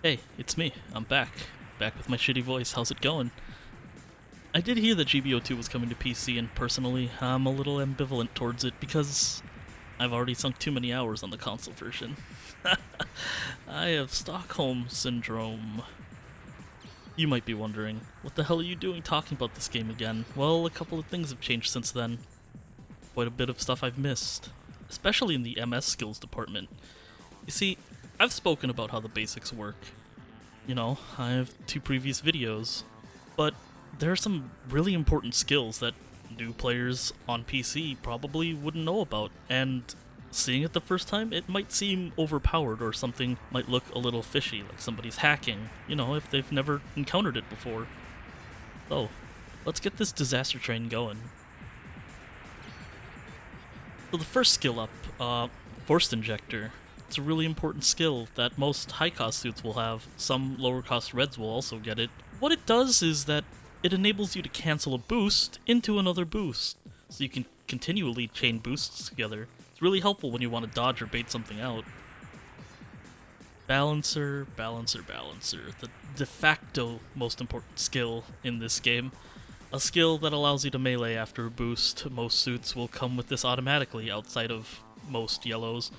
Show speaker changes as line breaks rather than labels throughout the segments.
Hey, it's me. I'm back. Back with my shitty voice. How's it going? I did hear that GBO2 was coming to PC, and personally, I'm a little ambivalent towards it because I've already sunk too many hours on the console version. I have Stockholm Syndrome. You might be wondering, what the hell are you doing talking about this game again? Well, a couple of things have changed since then. Quite a bit of stuff I've missed, especially in the MS skills department. You see, I've spoken about how the basics work. You know, I have 2 previous videos, but there are some really important skills that new players on PC probably wouldn't know about, and seeing it the first time, it might seem overpowered or something might look a little fishy, like somebody's hacking, you know, if they've never encountered it before. So, let's get this disaster train going. So the first skill up, Forced Injector. It's a really important skill that most high-cost suits will have. Some lower-cost reds will also get it. What it does is that it enables you to cancel a boost into another boost, so you can continually chain boosts together. It's really helpful when you want to dodge or bait something out. Balancer, Balancer, Balancer. The de facto most important skill in this game. A skill that allows you to melee after a boost. Most suits will come with this automatically outside of most yellows.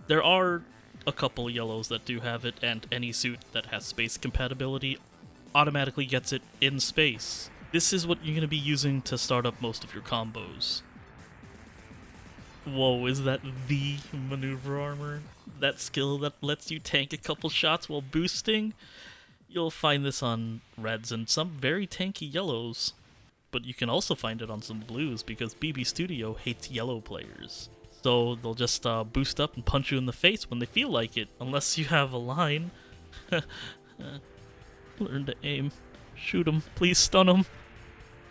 There are a couple yellows that do have it, and any suit that has space compatibility automatically gets it in space. This is what you're going to be using to start up most of your combos. Whoa, is that the maneuver armor? That skill that lets you tank a couple shots while boosting? You'll find this on reds and some very tanky yellows, but you can also find it on some blues because BB Studio hates yellow players. So they'll just boost up and punch you in the face when they feel like it, unless you have a line. Learn to aim. Shoot him. Please stun him.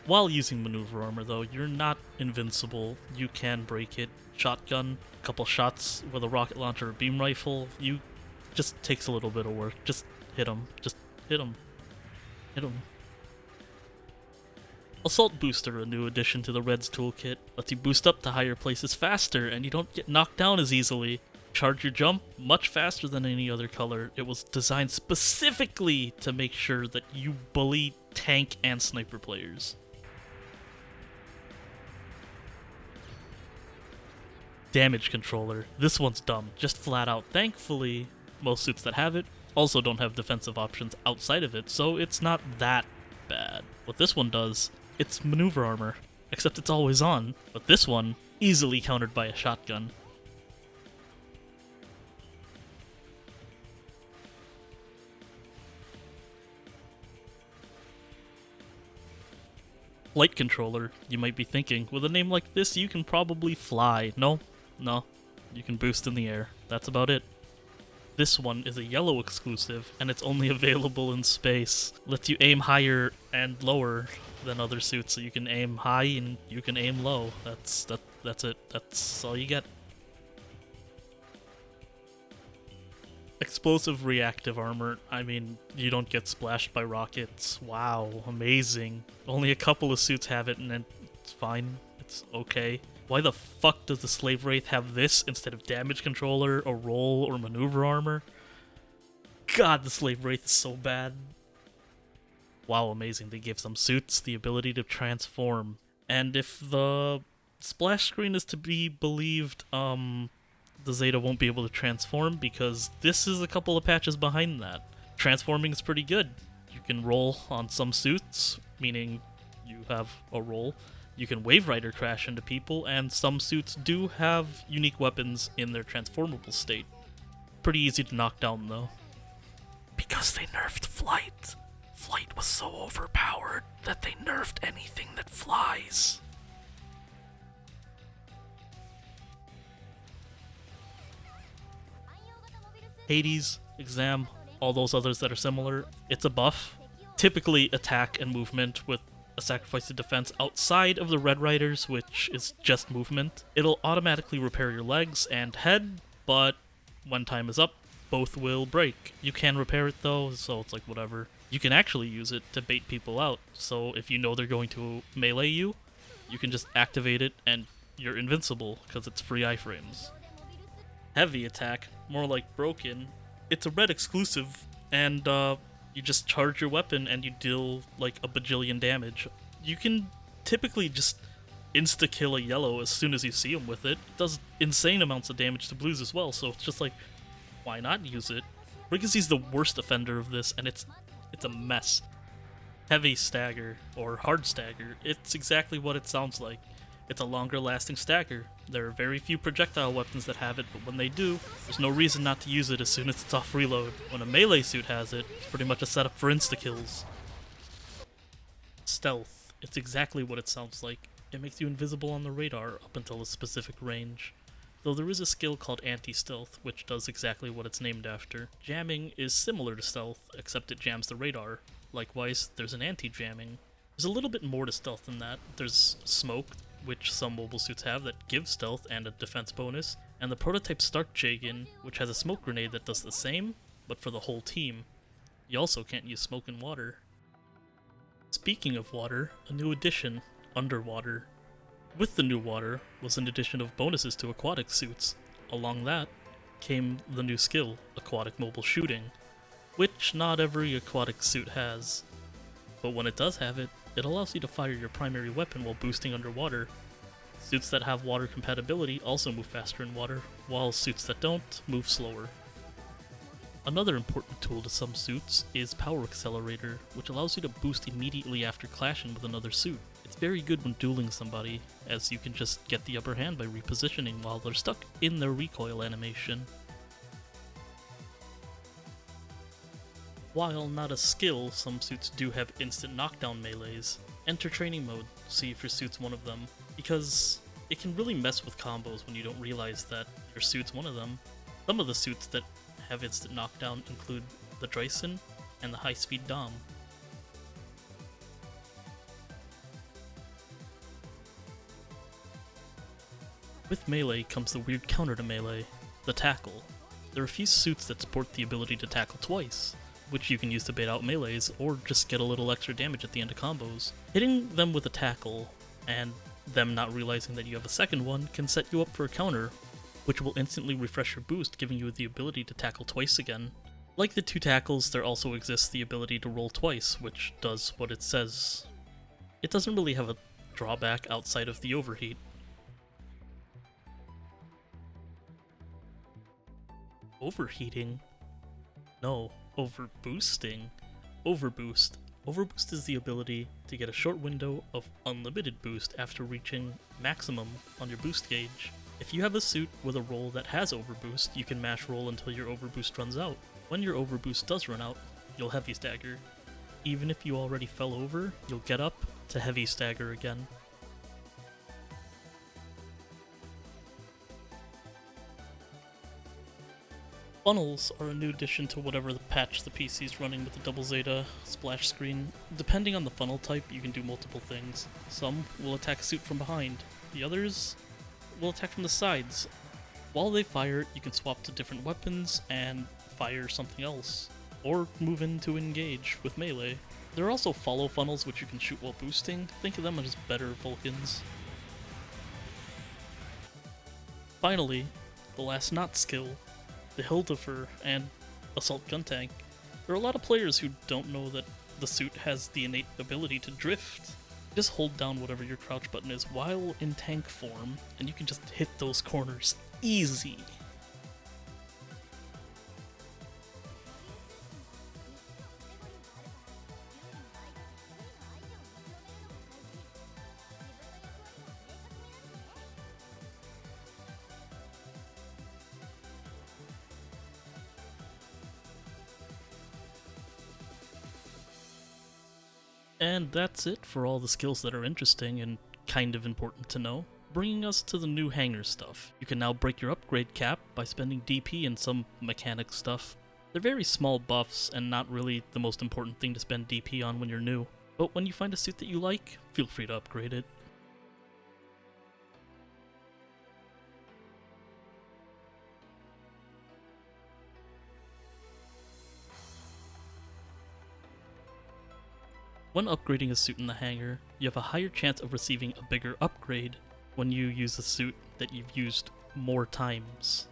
While using maneuver armor, though, you're not invincible. You can break it. Shotgun, a couple shots with a rocket launcher or beam rifle. You just takes a little bit of work. Just hit him. Just hit him. Hit him. Assault Booster, a new addition to the Reds toolkit, lets you boost up to higher places faster, and you don't get knocked down as easily. Charge your jump much faster than any other color. It was designed specifically to make sure that you bully tank and sniper players. Damage Controller. This one's dumb, just flat out. Thankfully, most suits that have it also don't have defensive options outside of it, so it's not that bad. What this one does, it's maneuver armor, except it's always on, but this one, easily countered by a shotgun. Flight Controller, you might be thinking, with a name like this you can probably fly. No, you can boost in the air. That's about it. This one is a yellow exclusive, and it's only available in space. Lets you aim higher and lower than other suits, so you can aim high and you can aim low. That's it. That's all you get. Explosive reactive armor. I mean, you don't get splashed by rockets. Wow, amazing. Only a couple of suits have it, and it's fine. It's okay. Why the fuck does the Slave Wraith have this instead of damage controller, or roll, or maneuver armor? God, the Slave Wraith is so bad. Wow, amazing. They gave some suits the ability to transform. And if the splash screen is to be believed, the Zeta won't be able to transform because this is a couple of patches behind that. Transforming is pretty good. You can roll on some suits, meaning you have a roll. You can Wave Rider crash into people, and some suits do have unique weapons in their transformable state. Pretty easy to knock down, though. Because they nerfed Flight. Flight was so overpowered that they nerfed anything that flies. Hades, Exam, all those others that are similar, it's a buff. Typically attack and movement with a sacrifice to defense outside of the Red Riders, which is just movement. It'll automatically repair your legs and head, but when time is up, both will break. You can repair it though, so it's like whatever. You can actually use it to bait people out, so if you know they're going to melee you, you can just activate it and you're invincible because it's free iframes. Heavy attack, more like broken. It's a red exclusive, and you just charge your weapon and you deal like a bajillion damage. You can typically just insta-kill a yellow as soon as you see him with it. It does insane amounts of damage to blues as well, so it's just like, why not use it? Rickettsy's the worst offender of this, and it's a mess. Heavy stagger, or hard stagger, it's exactly what it sounds like. It's a longer lasting stagger. There are very few projectile weapons that have it, but when they do, there's no reason not to use it as soon as it's off reload. When a melee suit has it, it's pretty much a setup for insta-kills. Stealth, it's exactly what it sounds like. It makes you invisible on the radar up until a specific range. Though there is a skill called anti-stealth, which does exactly what it's named after. Jamming is similar to stealth, except it jams the radar. Likewise, there's an anti-jamming. There's a little bit more to stealth than that. There's smoke, which some mobile suits have that gives stealth and a defense bonus, and the prototype Starkjagen, which has a smoke grenade that does the same, but for the whole team. You also can't use smoke in water. Speaking of water, a new addition, Underwater. With the new water was an addition of bonuses to aquatic suits. Along that came the new skill, Aquatic Mobile Shooting, which not every aquatic suit has. But when it does have it, it allows you to fire your primary weapon while boosting underwater. Suits that have water compatibility also move faster in water, while suits that don't move slower. Another important tool to some suits is Power Accelerator, which allows you to boost immediately after clashing with another suit. It's very good when dueling somebody, as you can just get the upper hand by repositioning while they're stuck in their recoil animation. While not a skill, some suits do have instant knockdown melees. Enter training mode, see if your suit's one of them, because it can really mess with combos when you don't realize that your suit's one of them. Some of the suits that have instant knockdown include the Dryson and the high-speed Dom. With melee comes the weird counter to melee, the tackle. There are a few suits that support the ability to tackle twice, which you can use to bait out melees or just get a little extra damage at the end of combos. Hitting them with a tackle, and them not realizing that you have a second one, can set you up for a counter, which will instantly refresh your boost, giving you the ability to tackle twice again. Like the two tackles, there also exists the ability to roll twice, which does what it says. It doesn't really have a drawback outside of the overheat. Overheating? No, overboosting. Overboost. Overboost is the ability to get a short window of unlimited boost after reaching maximum on your boost gauge. If you have a suit with a roll that has overboost, you can mash roll until your overboost runs out. When your overboost does run out, you'll heavy stagger. Even if you already fell over, you'll get up to heavy stagger again. Funnels are a new addition to whatever the patch the PC is running with the double Zeta splash screen. Depending on the funnel type, you can do multiple things. Some will attack a suit from behind, the others will attack from the sides. While they fire, you can swap to different weapons and fire something else, or move in to engage with melee. There are also follow funnels which you can shoot while boosting. Think of them as better Vulcans. Finally, the last not skill, the Hildifer and Assault Gun Tank. There are a lot of players who don't know that the suit has the innate ability to drift. Just hold down whatever your crouch button is while in tank form, and you can just hit those corners easy. And that's it for all the skills that are interesting and kind of important to know. Bringing us to the new hanger stuff. You can now break your upgrade cap by spending DP and some mechanic stuff. They're very small buffs and not really the most important thing to spend DP on when you're new. But when you find a suit that you like, feel free to upgrade it. When upgrading a suit in the hangar, you have a higher chance of receiving a bigger upgrade when you use a suit that you've used more times.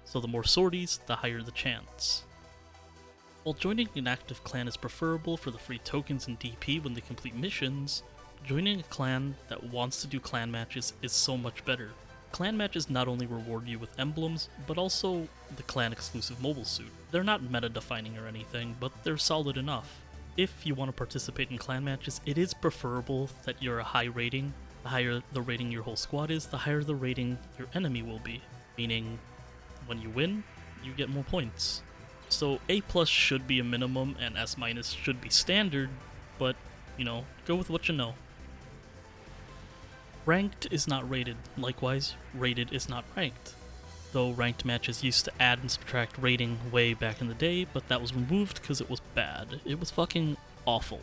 So the more sorties, the higher the chance. While joining an active clan is preferable for the free tokens and DP when they complete missions, joining a clan that wants to do clan matches is so much better. Clan matches not only reward you with emblems, but also the clan exclusive mobile suit. They're not meta defining or anything, but they're solid enough. If you want to participate in clan matches, it is preferable that you're a high rating. The higher the rating your whole squad is, the higher the rating your enemy will be. Meaning, when you win, you get more points. So A+ should be a minimum and S- should be standard, but, you know, go with what you know. Ranked is not rated, likewise, rated is not ranked. Though ranked matches used to add and subtract rating way back in the day, but that was removed because it was bad. It was fucking awful.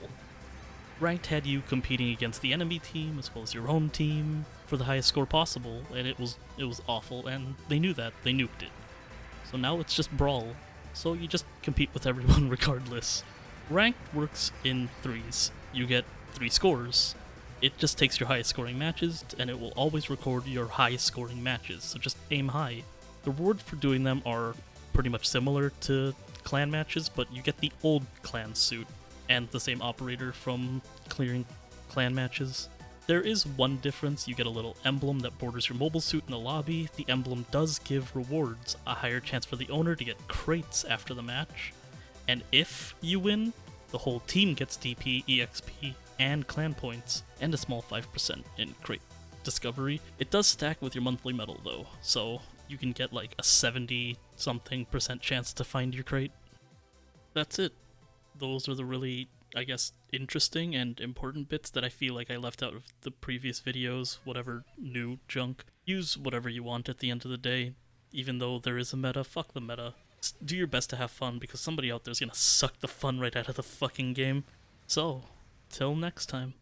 Ranked had you competing against the enemy team as well as your own team for the highest score possible, and it was awful, and they knew that, they nuked it. So now it's just Brawl, so you just compete with everyone regardless. Ranked works in threes. You get 3 scores. It just takes your highest scoring matches, and it will always record your highest scoring matches, so just aim high. The rewards for doing them are pretty much similar to clan matches, but you get the old clan suit and the same operator from clearing clan matches. There is one difference: you get a little emblem that borders your mobile suit in the lobby. The emblem does give rewards, a higher chance for the owner to get crates after the match, and if you win, the whole team gets DP, EXP, and clan points, and a small 5% in crate discovery. It does stack with your monthly medal though, so you can get like a 70-something% chance to find your crate. That's it. Those are the really, I guess, interesting and important bits that I feel like I left out of the previous videos, whatever new junk. Use whatever you want at the end of the day. Even though there is a meta, fuck the meta. Just do your best to have fun, because somebody out there is gonna suck the fun right out of the fucking game. So, till next time.